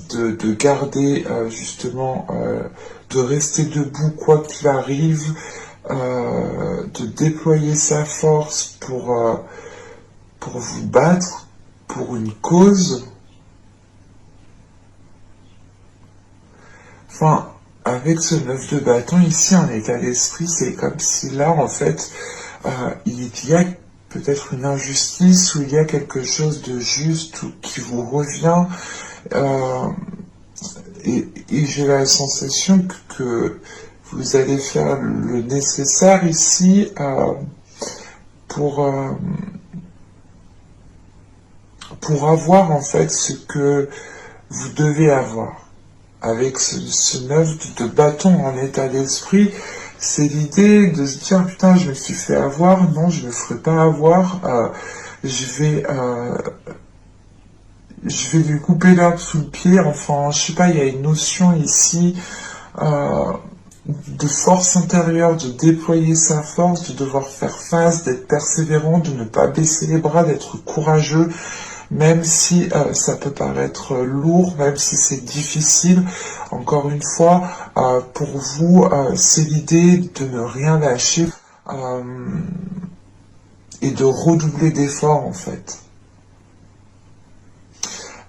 de garder justement, de rester debout quoi qu'il arrive, de déployer sa force pour vous battre pour une cause. Enfin, avec ce 9 de bâton ici, en état d'esprit, c'est comme si là, en fait, il y a peut-être une injustice ou il y a quelque chose de juste ou qui vous revient. Euh, et j'ai la sensation que vous allez faire le nécessaire ici pour, euh, pour avoir en fait ce que vous devez avoir. Avec ce 9 de bâton en état d'esprit, c'est l'idée de se dire putain je me suis fait avoir, non je ne me ferai pas avoir, je vais je vais lui couper l'herbe sous le pied, enfin je sais pas, il y a une notion ici euh, de force intérieure, de déployer sa force, de devoir faire face, d'être persévérant, de ne pas baisser les bras, d'être courageux, même si ça peut paraître lourd, même si c'est difficile. Encore une fois, pour vous, c'est l'idée de ne rien lâcher euh, et de redoubler d'efforts en fait.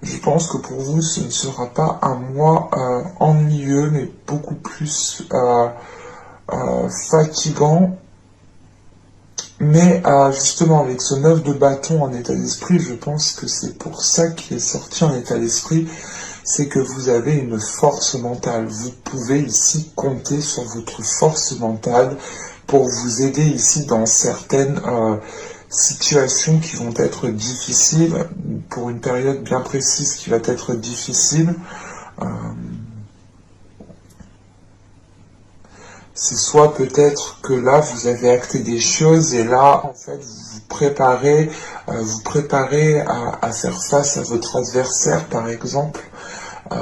Je pense que pour vous, ce ne sera pas un mois ennuyeux, mais beaucoup plus fatigant. Mais justement, avec ce 9 de bâton en état d'esprit, je pense que c'est pour ça qu'il est sorti en état d'esprit, c'est que vous avez une force mentale. Vous pouvez ici compter sur votre force mentale pour vous aider ici dans certaines situations qui vont être difficiles, pour une période bien précise qui va être difficile. Euh, C'est soit peut-être que là vous avez acté des choses et là en fait vous préparez à faire face à votre adversaire par exemple. Euh,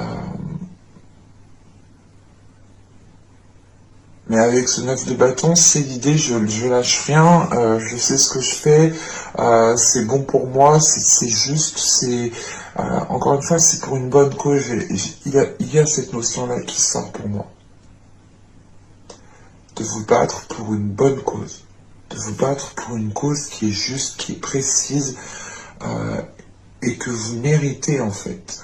mais avec ce 9 de bâton, c'est l'idée, je lâche rien, je sais ce que je fais, c'est bon pour moi, c'est juste, c'est encore une fois c'est pour une bonne cause. Il y a cette notion-là qui sort pour moi. De vous battre pour une bonne cause, de vous battre pour une cause qui est juste, qui est précise euh, et que vous méritez en fait.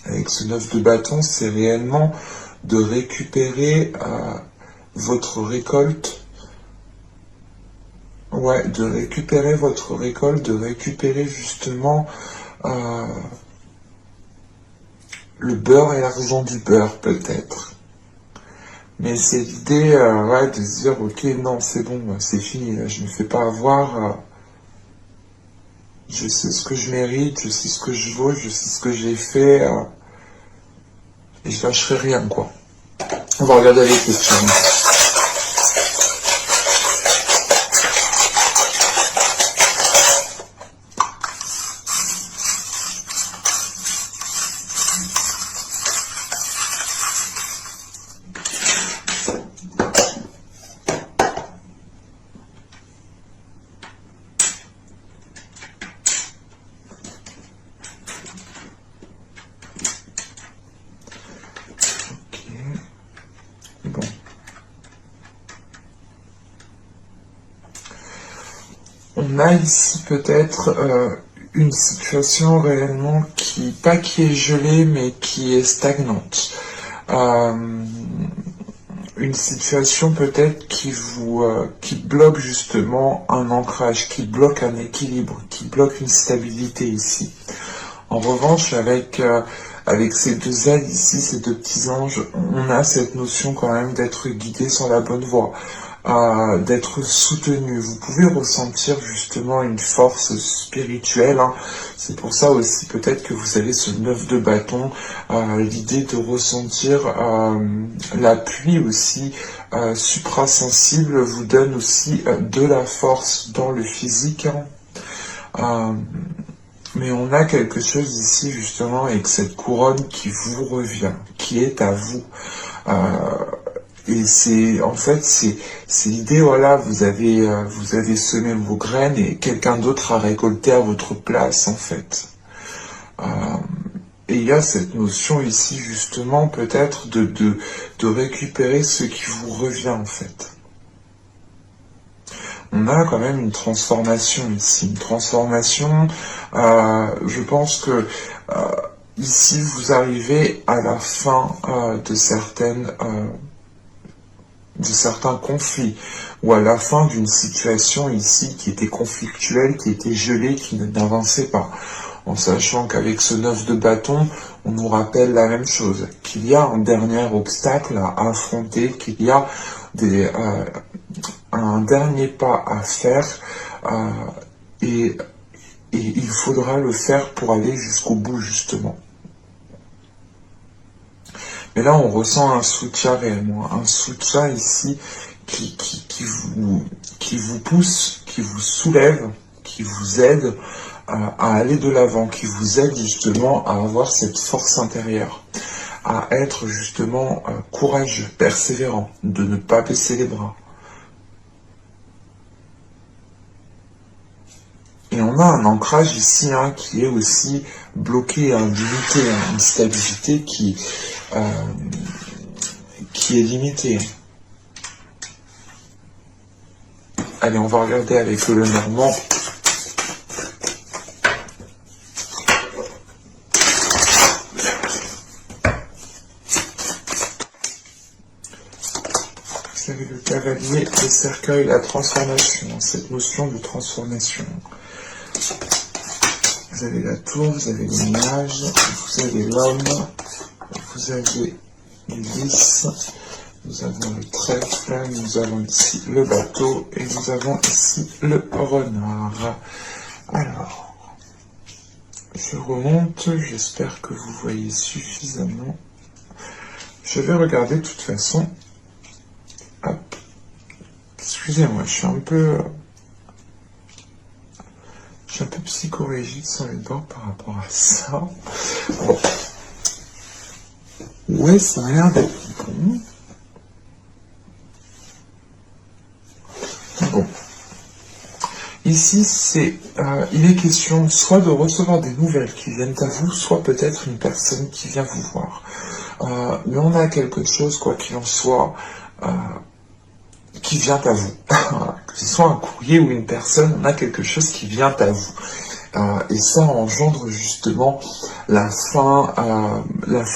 Avec ce 9 de bâton, c'est réellement de récupérer votre récolte, ouais, de récupérer votre récolte, de récupérer justement le beurre et l'argent du beurre peut-être. Mais c'est l'idée ouais, de se dire, ok, non, c'est bon, c'est fini, là, je ne me fais pas avoir, je sais ce que je mérite, je sais ce que je vaux, je sais ce que j'ai fait, et je lâcherai rien, quoi. On va regarder les questions. Ok, bon. On a ici peut-être une situation réellement qui, pas qui est gelée, mais qui est stagnante. Euh, une situation peut-être qui bloque justement un ancrage, qui bloque un équilibre, qui bloque une stabilité ici. En revanche, avec ces deux ailes ici, ces deux petits anges, on a cette notion quand même d'être guidé sur la bonne voie, d'être soutenu. Vous pouvez ressentir justement une force spirituelle, hein. C'est pour ça aussi peut-être que vous avez ce 9 de bâton, l'idée de ressentir l'appui aussi suprasensible vous donne aussi de la force dans le physique, hein. Mais on a quelque chose ici justement avec cette couronne qui vous revient, qui est à vous. Et c'est en fait c'est l'idée, voilà, vous avez semé vos graines et quelqu'un d'autre a récolté à votre place en fait. Euh, Et il y a cette notion ici justement peut-être de récupérer ce qui vous revient en fait. On a quand même une transformation ici, une transformation, je pense que ici vous arrivez à la fin de certains conflits, ou à la fin d'une situation ici qui était conflictuelle, qui était gelée, qui n'avançait pas. En sachant qu'avec ce 9 de bâton, on nous rappelle la même chose, qu'il y a un dernier obstacle à affronter, qu'il y a un dernier pas à faire, et il faudra le faire pour aller jusqu'au bout, justement. Mais là, on ressent un soutien réellement, un soutien ici qui vous pousse, qui vous soulève, qui vous aide à aller de l'avant, qui vous aide justement à avoir cette force intérieure, à être justement courageux, persévérant, de ne pas baisser les bras. Et on a un ancrage ici qui est aussi bloqué, limité, une stabilité qui est limitée. Allez, on va regarder avec le Normand. Vous avez le cavalier, le cercueil, la transformation, cette notion de transformation. Vous avez la tour, vous avez le nuage, vous avez l'homme, vous avez l'hélice, nous avons le trèfle, nous avons ici le bateau et nous avons ici le renard. Alors, je remonte, j'espère que vous voyez suffisamment. Je vais regarder de toute façon. Hop. Excusez-moi, je suis un peu psychorigide sur les bords par rapport à ça. Bon. Ouais, ça a l'air d'être bon. Bon. Ici, il est question soit de recevoir des nouvelles qui viennent à vous, soit peut-être une personne qui vient vous voir. Mais on a quelque chose, quoi qu'il en soit, qui vient à vous. Que ce soit un courrier ou une personne, on a quelque chose qui vient à vous. Et ça engendre justement la fin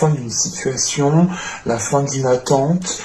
d'une situation, la fin d'une attente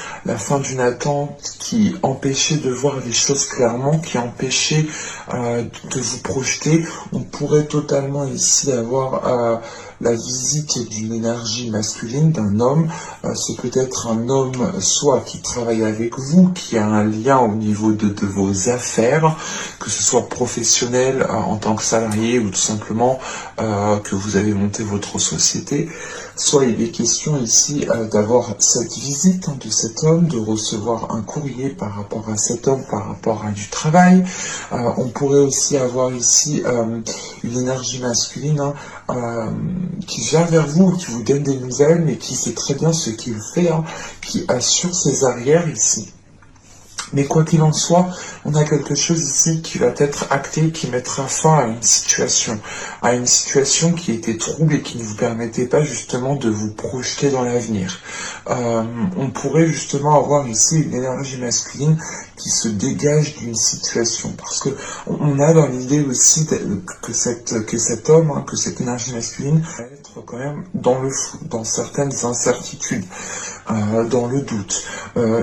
qui empêchait de voir les choses clairement, qui empêchait de vous projeter. On pourrait totalement ici avoir la visite d'une énergie masculine, d'un homme. C'est peut-être un homme soit qui travaille avec vous, qui a un lien au niveau de vos affaires, que ce soit professionnel en tant que salarié ou tout simplement que vous avez monté votre société. Soit il est question ici d'avoir cette visite de cet homme, de recevoir un courrier par rapport à cet homme, par rapport à du travail. On pourrait aussi avoir ici une énergie masculine qui vient vers vous, qui vous donne des nouvelles, mais qui sait très bien ce qu'il fait, qui assure ses arrières ici. Mais quoi qu'il en soit, on a quelque chose ici qui va être acté, qui mettra fin à une situation qui était trouble et qui ne vous permettait pas justement de vous projeter dans l'avenir. On pourrait justement avoir ici une énergie masculine qui se dégage d'une situation, parce que on a dans l'idée aussi que cet homme, que cette énergie masculine va être quand même dans le flou, dans certaines incertitudes. Dans le doute.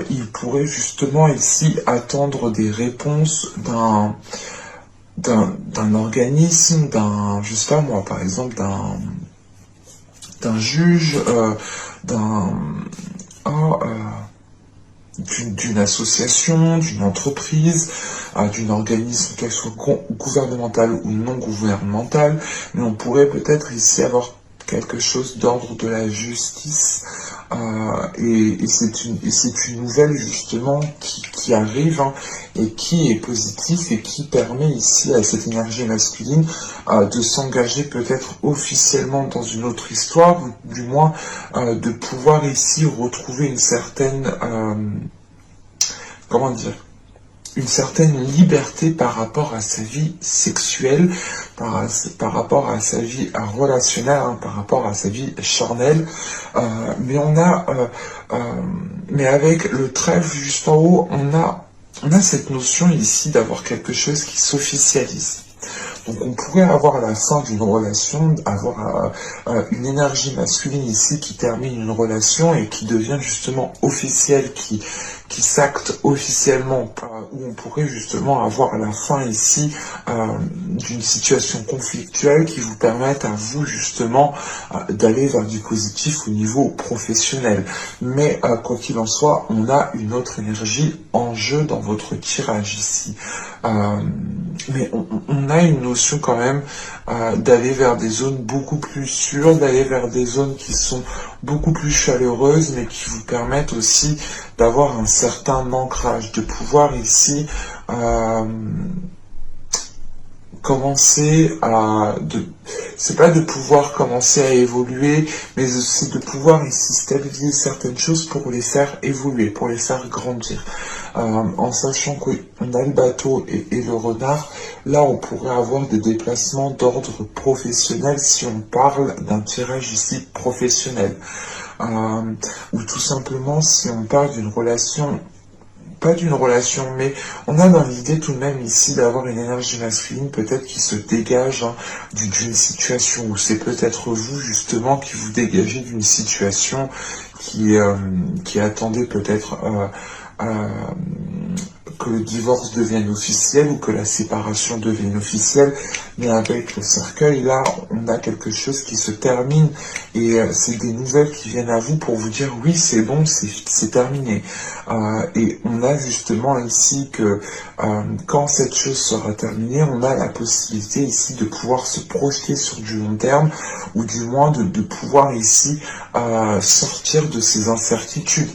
Il pourrait justement ici attendre des réponses d'un organisme, je sais pas moi, par exemple d'un juge, d'une association, d'une entreprise, d'un organisme, qu'elle soit gouvernementale ou non gouvernementale, mais on pourrait peut-être ici avoir quelque chose d'ordre de la justice, et c'est une nouvelle justement qui arrive et qui est positive et qui permet ici à cette énergie masculine de s'engager peut-être officiellement dans une autre histoire, ou du moins de pouvoir ici retrouver une certaine, comment dire, une certaine liberté par rapport à sa vie sexuelle, par rapport à sa vie relationnelle, hein, par rapport à sa vie charnelle. Mais mais avec le trèfle juste en haut, on a cette notion ici d'avoir quelque chose qui s'officialise. Donc on pourrait avoir à la fin d'une relation, avoir une énergie masculine ici qui termine une relation et qui devient justement officielle, qui s'acte officiellement, où on pourrait justement avoir à la fin ici d'une situation conflictuelle qui vous permette à vous justement d'aller vers du positif au niveau professionnel. Mais quoi qu'il en soit, on a une autre énergie en jeu dans votre tirage ici. Mais on a une notion quand même d'aller vers des zones beaucoup plus sûres, d'aller vers des zones qui sont beaucoup plus chaleureuses, mais qui vous permettent aussi d'avoir un certain ancrage, de pouvoir ici commencer c'est pas de pouvoir commencer à évoluer, mais c'est de pouvoir ici stabiliser certaines choses pour les faire évoluer, pour les faire grandir. En sachant qu'on a le bateau et le renard, là on pourrait avoir des déplacements d'ordre professionnel si on parle d'un tirage ici professionnel. Ou tout simplement si on parle d'une relation, pas d'une relation, mais on a dans l'idée tout de même ici d'avoir une énergie masculine peut-être qui se dégage d'une situation, où c'est peut-être vous justement qui vous dégagez d'une situation qui attendait peut-être que le divorce devienne officiel ou que la séparation devienne officielle, mais avec le cercueil, là, on a quelque chose qui se termine et c'est des nouvelles qui viennent à vous pour vous dire oui, c'est bon, c'est terminé. Et on a justement ici que quand cette chose sera terminée, on a la possibilité ici de pouvoir se projeter sur du long terme ou du moins de pouvoir ici sortir de ces incertitudes.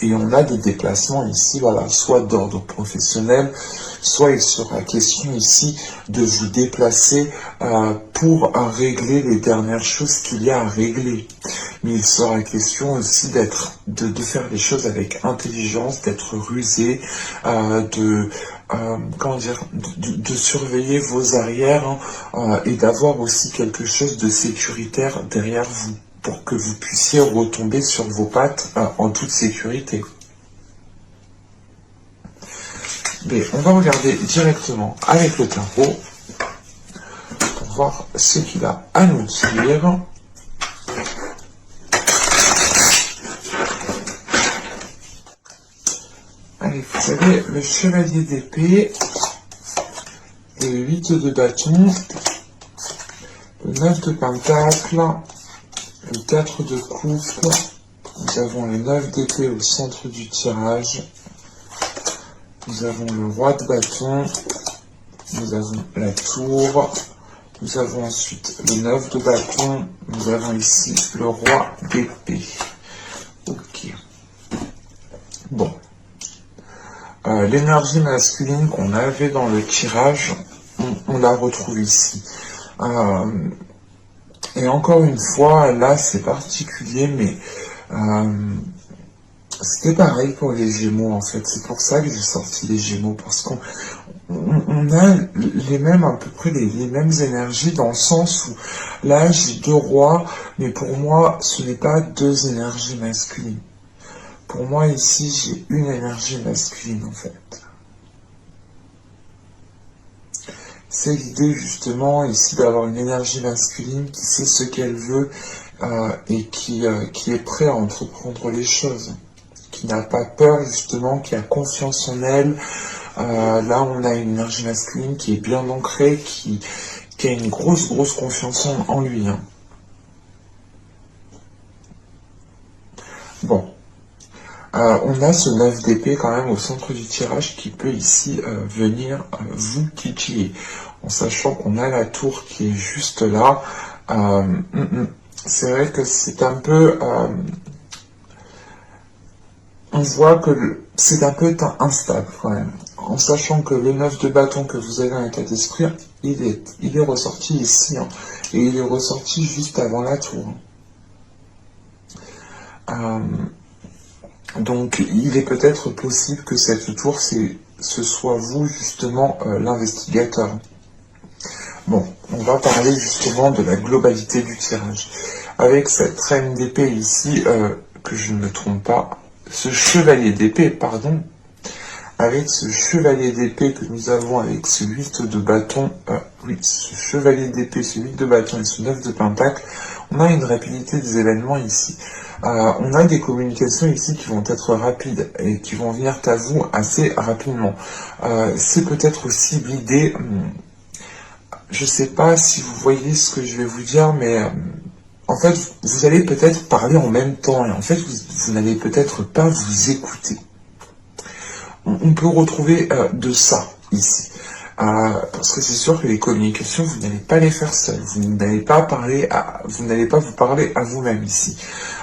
Et on a des déplacements ici, voilà, soit d'ordre professionnel, soit il sera question ici de vous déplacer pour régler les dernières choses qu'il y a à régler. Mais il sera question aussi de faire les choses avec intelligence, d'être rusé, comment dire, de surveiller vos arrières et d'avoir aussi quelque chose de sécuritaire derrière vous, pour que vous puissiez retomber sur vos pattes en toute sécurité. Mais on va regarder directement avec le tarot pour voir ce qu'il a à nous dire. Allez, vous avez le chevalier d'épée, le 8 de bâton, le 9 de pentacle, le 4 de coupe, nous avons le 9 d'épée au centre du tirage, nous avons le roi de bâton, nous avons la tour, nous avons ensuite le 9 de bâton, nous avons ici le roi d'épée. Ok. Bon. L'énergie masculine qu'on avait dans le tirage, on la retrouve ici. Et encore une fois, là c'est particulier, mais c'était pareil pour les Gémeaux en fait. C'est pour ça que j'ai sorti les Gémeaux, parce qu'on a les mêmes, à peu près les mêmes énergies, dans le sens où là j'ai deux rois, mais pour moi ce n'est pas deux énergies masculines. Pour moi ici j'ai une énergie masculine en fait. C'est l'idée justement ici d'avoir une énergie masculine qui sait ce qu'elle veut et qui est prêt à entreprendre les choses, qui n'a pas peur justement, qui a confiance en elle. Là on a une énergie masculine qui est bien ancrée, qui a une grosse confiance en lui. Hein. Bon. On a ce 9 d'épée quand même au centre du tirage qui peut ici venir vous titiller, en sachant qu'on a la tour qui est juste là. C'est vrai que c'est un peu... on voit que c'est un peu instable quand même, en sachant que le 9 de bâton que vous avez en état d'esprit, il est ressorti ici, hein, et il est ressorti juste avant la tour. Donc il est peut-être possible que cette tour, c'est ce soit vous justement l'investigateur. Bon, on va parler justement de la globalité du tirage. Avec cette reine d'épée ici, que je ne me trompe pas, ce chevalier d'épée, pardon, avec ce chevalier d'épée que nous avons avec ce 8 de bâton, oui, ce chevalier d'épée, ce 8 de bâton et ce 9 de pentacle, on a une rapidité des événements ici. On a des communications ici qui vont être rapides et qui vont venir à vous assez rapidement. C'est peut-être aussi l'idée, je sais pas si vous voyez ce que je vais vous dire, mais en fait, vous allez peut-être parler en même temps et en fait, vous n'allez peut-être pas vous écouter. On peut retrouver de ça ici. Parce que c'est sûr que les communications, vous n'allez pas les faire seul. Vous n'allez pas vous parler à vous-même ici.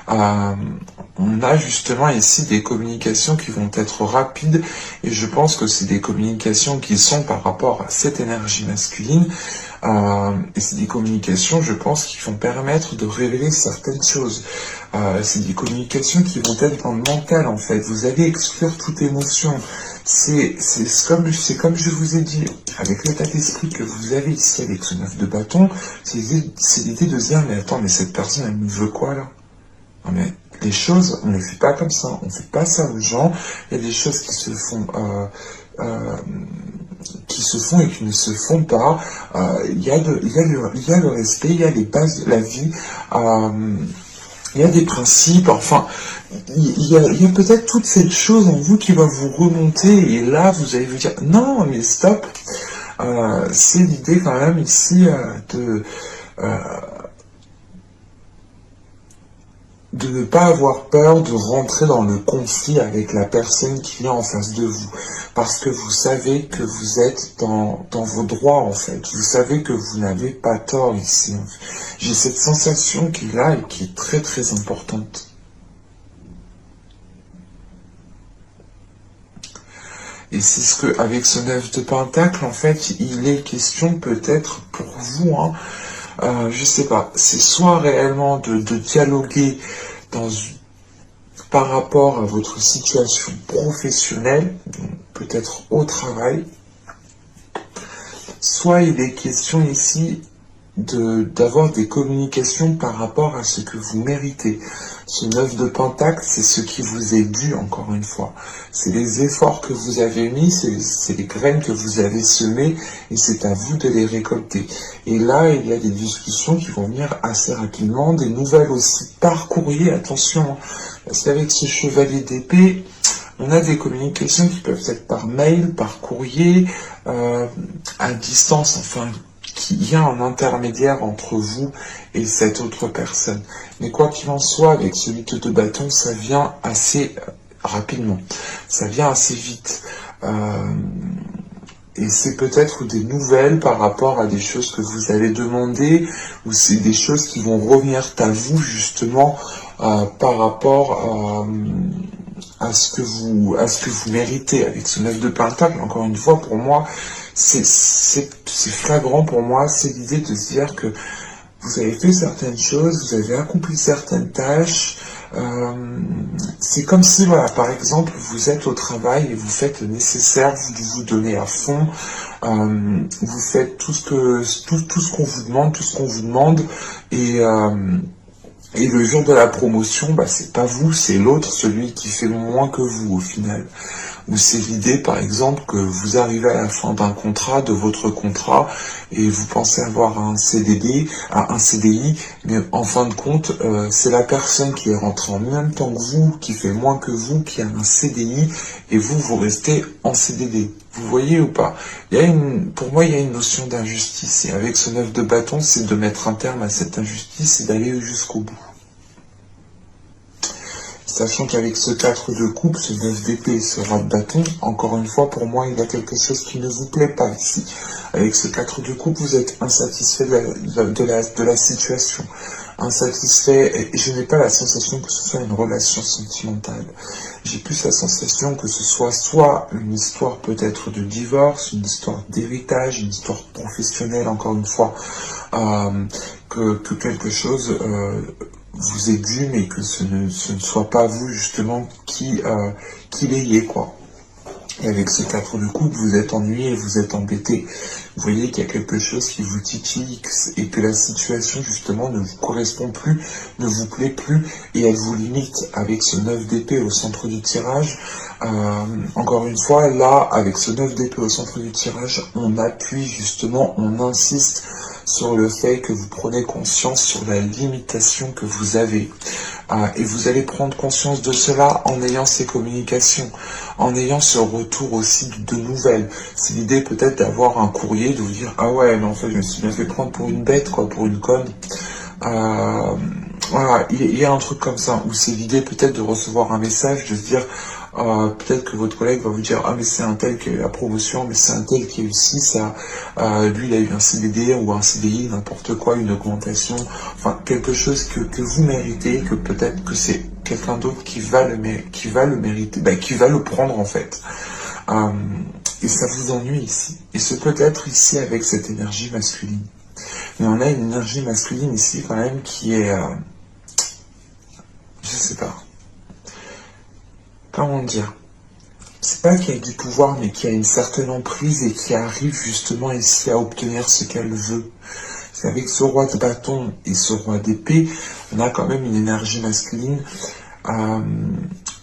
On a justement ici des communications qui vont être rapides et je pense que c'est des communications qui sont par rapport à cette énergie masculine. Et c'est des communications, je pense, qui vont permettre de révéler certaines choses. C'est des communications qui vont être dans le mental, en fait. Vous allez exclure toute émotion. C'est comme je vous ai dit, avec l'état d'esprit que vous avez ici avec ce 9 de bâton, c'est l'idée de se dire, mais attends, mais cette personne, elle me veut quoi, là? Non, mais les choses, on ne les fait pas comme ça. On ne fait pas ça aux gens. Il y a des choses qui se font... et qui ne se font pas. Il y a le respect, il y a les bases de la vie, il y a des principes, enfin, il y a peut-être toute cette chose en vous qui va vous remonter, et là, vous allez vous dire, non, mais stop, c'est l'idée quand même ici de ne pas avoir peur de rentrer dans le conflit avec la personne qui est en face de vous. Parce que vous savez que vous êtes dans vos droits, en fait. Vous savez que vous n'avez pas tort ici. J'ai cette sensation qui est là et qui est très très importante. Et c'est ce que, avec ce 9 de pentacle, en fait, il est question peut-être pour vous, hein, je sais pas, c'est soit réellement de dialoguer par rapport à votre situation professionnelle, peut-être au travail, soit il est question ici d'avoir des communications par rapport à ce que vous méritez. Ce 9 de pentacle, c'est ce qui vous est dû, encore une fois. C'est les efforts que vous avez mis, c'est les graines que vous avez semées, et c'est à vous de les récolter. Et là, il y a des discussions qui vont venir assez rapidement, des nouvelles aussi par courrier, attention, parce qu'avec ce chevalier d'épée, on a des communications qui peuvent être par mail, par courrier, à distance, enfin, qu'il y a un intermédiaire entre vous et cette autre personne. Mais quoi qu'il en soit, avec ce 8 de bâton, ça vient assez rapidement. Ça vient assez vite. Et c'est peut-être des nouvelles par rapport à des choses que vous avez demandées, ou c'est des choses qui vont revenir à vous, justement, par rapport à ce que vous méritez. Avec ce 9 de pentacle, encore une fois, pour moi, c'est flagrant pour moi, c'est l'idée de se dire que vous avez fait certaines choses, vous avez accompli certaines tâches, c'est comme si, voilà, par exemple, vous êtes au travail et vous faites le nécessaire, vous vous donnez à fond, vous faites tout ce qu'on vous demande, et le jour de la promotion, bah, c'est pas vous, c'est l'autre, celui qui fait moins que vous, au final. Ou c'est l'idée, par exemple, que vous arrivez à la fin d'un contrat, de votre contrat, et vous pensez avoir un CDI, mais en fin de compte, c'est la personne qui est rentrée en même temps que vous, qui fait moins que vous, qui a un CDI, et vous restez en CDD. Vous voyez ou pas? Pour moi, il y a une notion d'injustice, et avec ce 9 de bâton, c'est de mettre un terme à cette injustice et d'aller jusqu'au bout. Sachant qu'avec ce 4 de coupe, ce 9 d'épée et ce rat de bâton, encore une fois, pour moi, il y a quelque chose qui ne vous plaît pas ici. Avec ce 4 de coupe, vous êtes insatisfait de la situation. Insatisfait, et je n'ai pas la sensation que ce soit une relation sentimentale. J'ai plus la sensation que ce soit une histoire peut-être de divorce, une histoire d'héritage, une histoire professionnelle, encore une fois, que quelque chose vous est dû, mais que ce ne soit pas vous, justement, qui l'ayez, quoi. Et avec ce 4 de coupe, vous êtes ennuyé, vous êtes embêté. Vous voyez qu'il y a quelque chose qui vous titille et que la situation justement ne vous correspond plus, ne vous plaît plus et elle vous limite. Avec ce 9 d'épée au centre du tirage, encore une fois, là, avec ce 9 d'épée au centre du tirage, on appuie justement, on insiste sur le fait que vous prenez conscience sur la limitation que vous avez. Et vous allez prendre conscience de cela en ayant ces communications, en ayant ce retour aussi de nouvelles. C'est l'idée peut-être d'avoir un courrier, de vous dire « Ah ouais, mais en fait, je me suis bien fait prendre pour une bête, quoi, pour une conne. » Voilà, il y a un truc comme ça, où c'est l'idée peut-être de recevoir un message, de se dire peut-être que votre collègue va vous dire ah mais c'est un tel qui a eu la promotion, mais c'est un tel qui a eu ci, ça, lui il a eu un CDD ou un CDI, n'importe quoi, une augmentation, enfin quelque chose que vous méritez, que peut-être que c'est quelqu'un d'autre qui va le mériter, qui va le prendre en fait. Et ça vous ennuie ici. Et ce peut être ici avec cette énergie masculine. Mais on a une énergie masculine ici quand même qui est, je sais pas, comment dire, c'est pas qu'il y a du pouvoir, mais qu'il y a une certaine emprise et qui arrive justement ici à obtenir ce qu'elle veut. C'est avec ce roi de bâton et ce roi d'épée, on a quand même une énergie masculine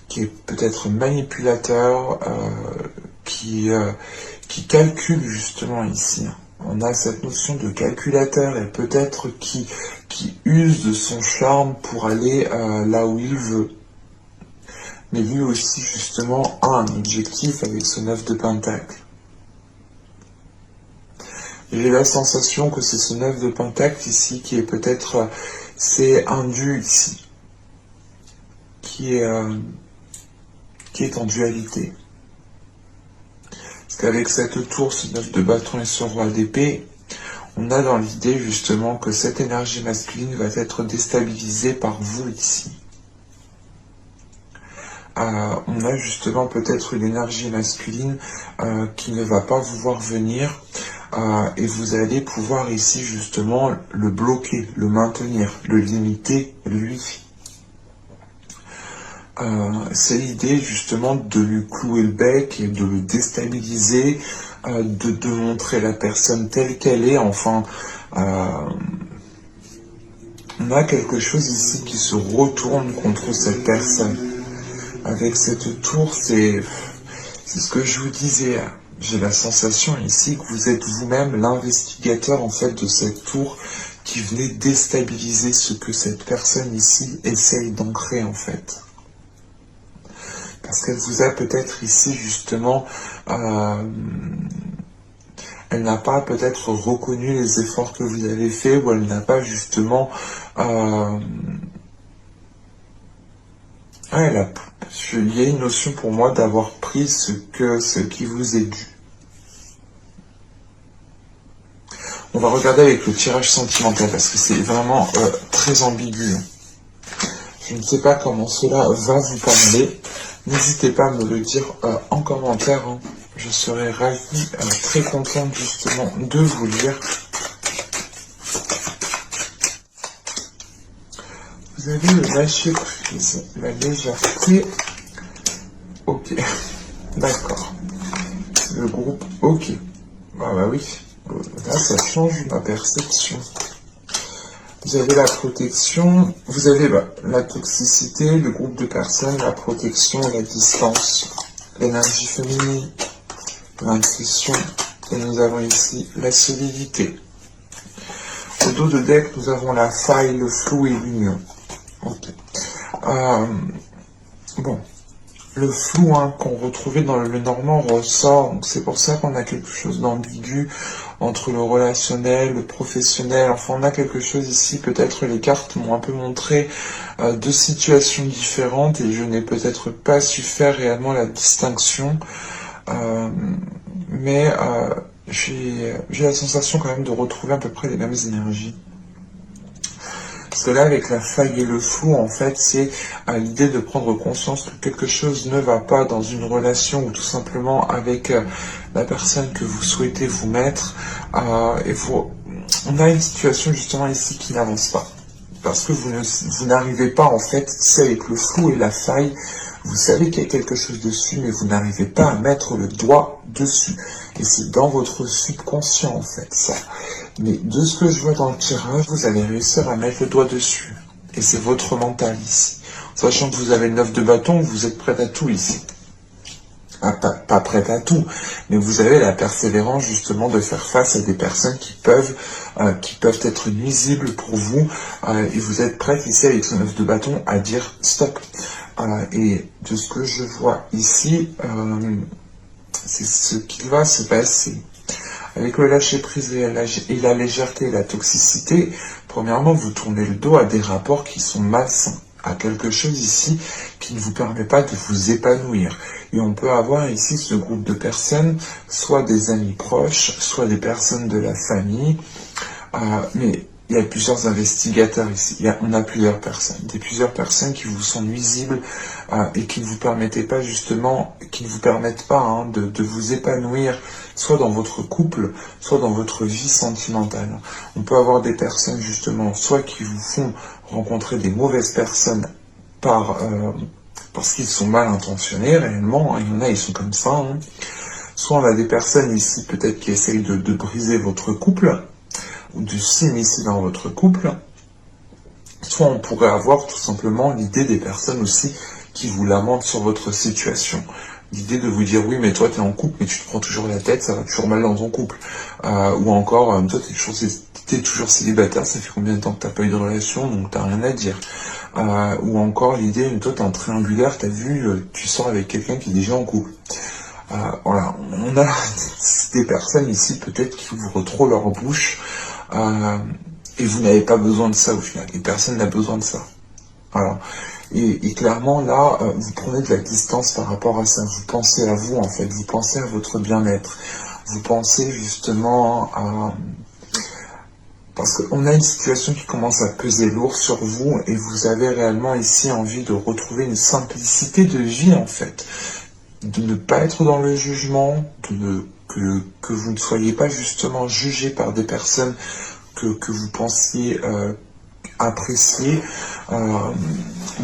qui est peut-être manipulateur, qui calcule justement ici. On a cette notion de calculateur et peut-être qui use de son charme pour aller là où il veut. Mais lui aussi, justement, a un objectif avec ce 9 de Pentacle. J'ai la sensation que c'est ce 9 de Pentacle ici qui est peut-être, c'est un dû ici, qui est en dualité. Parce qu'avec cette tour, ce 9 de bâton et ce roi d'épée, on a dans l'idée justement que cette énergie masculine va être déstabilisée par vous ici. On a justement peut-être une énergie masculine qui ne va pas vous voir venir et vous allez pouvoir ici justement le bloquer, le maintenir, le limiter lui. C'est l'idée justement de lui clouer le bec et de le déstabiliser, de montrer la personne telle qu'elle est, enfin on a quelque chose ici qui se retourne contre cette personne. Avec cette tour, c'est ce que je vous disais. J'ai la sensation ici que vous êtes vous-même l'investigateur en fait de cette tour qui venait déstabiliser ce que cette personne ici essaye d'ancrer en fait. Parce qu'elle vous a peut-être ici justement, elle n'a pas peut-être reconnu les efforts que vous avez faits ou elle n'a pas justement, il y a une notion pour moi d'avoir pris ce qui vous est dû. On va regarder avec le tirage sentimental parce que c'est vraiment très ambigu. Je ne sais pas comment cela va vous parler. N'hésitez pas à me le dire en commentaire. Je serai ravi, très contente justement de vous lire. Vous avez le lâcher prise, la légèreté. Ok, d'accord. Le groupe, ok. Bah oui, là ça change ma perception. Vous avez la protection, vous avez la toxicité, le groupe de personnes, la protection, la distance, l'énergie féminine, l'intuition, et nous avons ici la solidité. Au dos de deck, nous avons la faille, le flou et l'union. Ok. Bon. Le flou qu'on retrouvait dans le normand ressort, donc c'est pour ça qu'on a quelque chose d'ambigu entre le relationnel, le professionnel, enfin on a quelque chose ici, peut-être les cartes m'ont un peu montré deux situations différentes et je n'ai peut-être pas su faire réellement la distinction, mais j'ai la sensation quand même de retrouver à peu près les mêmes énergies. Parce que là, avec la faille et le flou, en fait, c'est l'idée de prendre conscience que quelque chose ne va pas dans une relation ou tout simplement avec la personne que vous souhaitez vous mettre. On a une situation justement ici qui n'avance pas. Parce que vous n'arrivez pas, en fait, c'est avec le flou et la faille, Vous savez qu'il y a quelque chose dessus, mais vous n'arrivez pas à mettre le doigt dessus. Et c'est dans votre subconscient, en fait, ça. Mais de ce que je vois dans le tirage, vous allez réussir à mettre le doigt dessus. Et c'est votre mental ici. Sachant que vous avez le 9 de bâton, vous êtes prête à tout ici. Ah, pas prête à tout, mais vous avez la persévérance justement de faire face à des personnes qui peuvent être nuisibles pour vous, et vous êtes prête ici avec ce 9 de bâton à dire stop. Et de ce que je vois ici, c'est ce qui va se passer. Avec le lâcher-prise et la légèreté et la toxicité, premièrement, vous tournez le dos à des rapports qui sont malsains, à quelque chose ici qui ne vous permet pas de vous épanouir. Et on peut avoir ici ce groupe de personnes, soit des amis proches, soit des personnes de la famille, mais il y a plusieurs investigateurs ici, on a plusieurs personnes qui vous sont nuisibles et qui ne vous permettent pas justement, de vous épanouir, soit dans votre couple, soit dans votre vie sentimentale. On peut avoir des personnes justement, soit qui vous font rencontrer des mauvaises personnes parce qu'ils sont mal intentionnés réellement, il y en a, ils sont comme ça. Soit on a des personnes ici peut-être qui essayent de briser votre couple, ou de s'immiscer dans votre couple, soit on pourrait avoir tout simplement l'idée des personnes aussi qui vous lamentent sur votre situation. L'idée de vous dire oui mais toi t'es en couple mais tu te prends toujours la tête, ça va toujours mal dans ton couple. Ou encore toi t'es toujours célibataire, ça fait combien de temps que t'as pas eu de relation donc t'as rien à dire. Ou encore l'idée toi t'es en triangulaire, t'as vu, tu sors avec quelqu'un qui est déjà en couple. Voilà, on a des personnes ici peut-être qui ouvrent trop leur bouche. Et vous n'avez pas besoin de ça au final, et personne n'a besoin de ça. Voilà. Et clairement là, vous prenez de la distance par rapport à ça, vous pensez à vous en fait, vous pensez à votre bien-être, vous pensez justement à... Parce qu'on a une situation qui commence à peser lourd sur vous, et vous avez réellement ici envie de retrouver une simplicité de vie en fait, de ne pas être dans le jugement, que vous ne soyez pas justement jugé par des personnes que vous pensiez apprécier,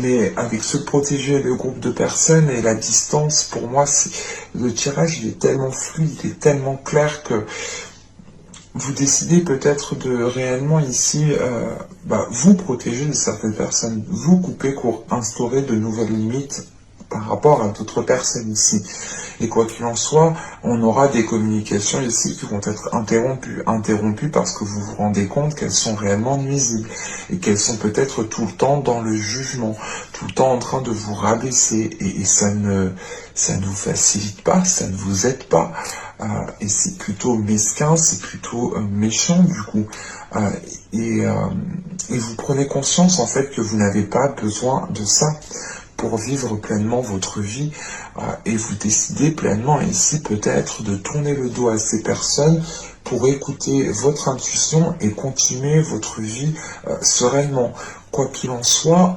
mais avec se protéger le groupe de personnes et la distance, pour moi, le tirage il est tellement fluide, il est tellement clair que vous décidez peut-être de réellement ici vous protéger de certaines personnes, vous couper pour instaurer de nouvelles limites par rapport à d'autres personnes ici. Et quoi qu'il en soit, on aura des communications ici qui vont être interrompues parce que vous vous rendez compte qu'elles sont réellement nuisibles et qu'elles sont peut-être tout le temps dans le jugement, tout le temps en train de vous rabaisser et ça ne vous facilite pas, ça ne vous aide pas. Et c'est plutôt mesquin, c'est plutôt méchant du coup. Et vous prenez conscience en fait que vous n'avez pas besoin de ça pour vivre pleinement votre vie, et vous décidez pleinement ici peut-être de tourner le dos à ces personnes pour écouter votre intuition et continuer votre vie sereinement. Quoi qu'il en soit,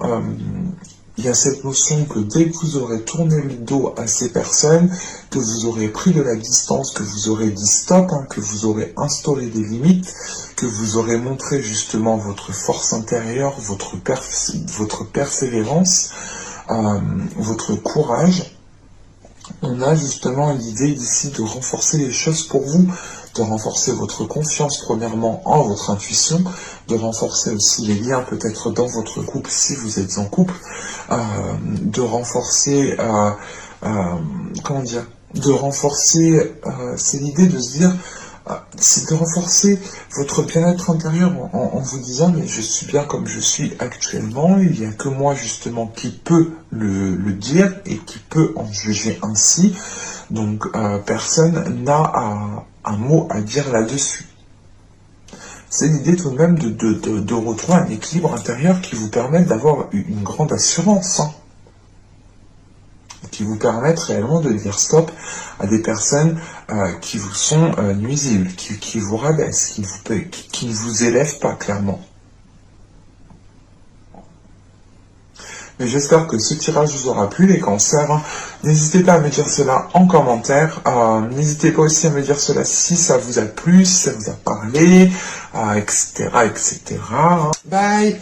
il y a cette notion que dès que vous aurez tourné le dos à ces personnes, que vous aurez pris de la distance, que vous aurez dit stop, que vous aurez instauré des limites, que vous aurez montré justement votre force intérieure, votre persévérance, votre courage, on a justement l'idée ici de renforcer les choses pour vous, de renforcer votre confiance premièrement en votre intuition, de renforcer aussi les liens peut-être dans votre couple si vous êtes en couple, de renforcer, c'est l'idée de se dire, c'est de renforcer votre bien-être intérieur en vous disant mais je suis bien comme je suis actuellement, il n'y a que moi justement qui peut le dire et qui peut en juger ainsi, donc personne n'a un mot à dire là-dessus. C'est l'idée tout de même de retrouver un équilibre intérieur qui vous permette d'avoir une grande assurance, qui vous permettent réellement de dire stop à des personnes qui vous sont nuisibles, qui vous rabaissent, qui ne vous élèvent pas clairement. Mais j'espère que ce tirage vous aura plu, les cancers. N'hésitez pas à me dire cela en commentaire. N'hésitez pas aussi à me dire cela si ça vous a plu, si ça vous a parlé, etc., etc. Bye.